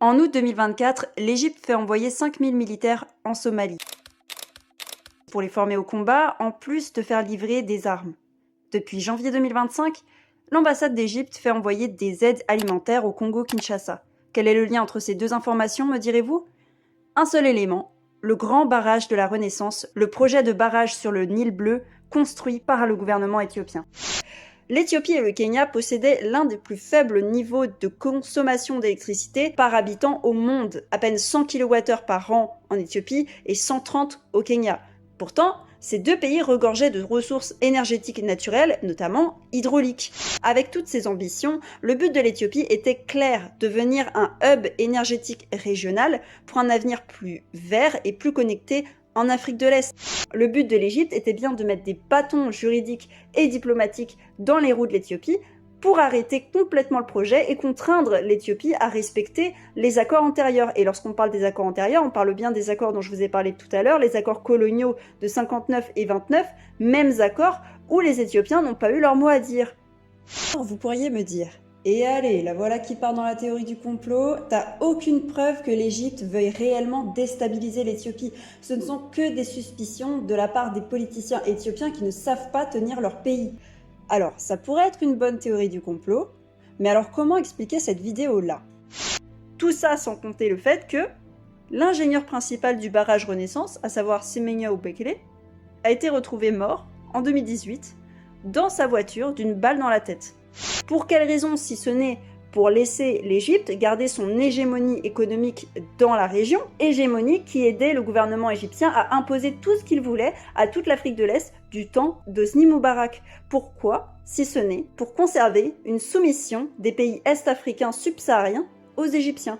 En août 2024, l'Égypte fait envoyer 5000 militaires en Somalie pour les former au combat, en plus de faire livrer des armes. Depuis janvier 2025, l'ambassade d'Égypte fait envoyer des aides alimentaires au Congo-Kinshasa. Quel est le lien entre ces deux informations, me direz-vous? Un seul élément, le grand barrage de la Renaissance, le projet de barrage sur le Nil bleu construit par le gouvernement éthiopien. L'Éthiopie et le Kenya possédaient l'un des plus faibles niveaux de consommation d'électricité par habitant au monde, à peine 100 kWh par an en Éthiopie et 130 au Kenya. Pourtant, ces deux pays regorgeaient de ressources énergétiques naturelles, notamment hydrauliques. Avec toutes ces ambitions, le but de l'Éthiopie était clair, devenir un hub énergétique régional pour un avenir plus vert et plus connecté en Afrique de l'Est. Le but de l'Égypte était bien de mettre des bâtons juridiques et diplomatiques dans les roues de l'Éthiopie pour arrêter complètement le projet et contraindre l'Éthiopie à respecter les accords antérieurs. Et lorsqu'on parle des accords antérieurs, on parle bien des accords dont je vous ai parlé tout à l'heure, les accords coloniaux de 59 et 29, mêmes accords où les Éthiopiens n'ont pas eu leur mot à dire. Alors vous pourriez me dire, et allez, la voilà qui part dans la théorie du complot, t'as aucune preuve que l'Égypte veuille réellement déstabiliser l'Éthiopie. Ce ne sont que des suspicions de la part des politiciens éthiopiens qui ne savent pas tenir leur pays. Alors, ça pourrait être une bonne théorie du complot, mais alors comment expliquer cette vidéo-là? Tout ça sans compter le fait que l'ingénieur principal du barrage Renaissance, à savoir Semenya Obekele, a été retrouvé mort en 2018 dans sa voiture d'une balle dans la tête. Pour quelle raison, si ce n'est pour laisser l'Égypte garder son hégémonie économique dans la région, hégémonie qui aidait le gouvernement égyptien à imposer tout ce qu'il voulait à toute l'Afrique de l'Est du temps d'Hosni Moubarak. Pourquoi, si ce n'est pour conserver une soumission des pays est-africains subsahariens aux Égyptiens?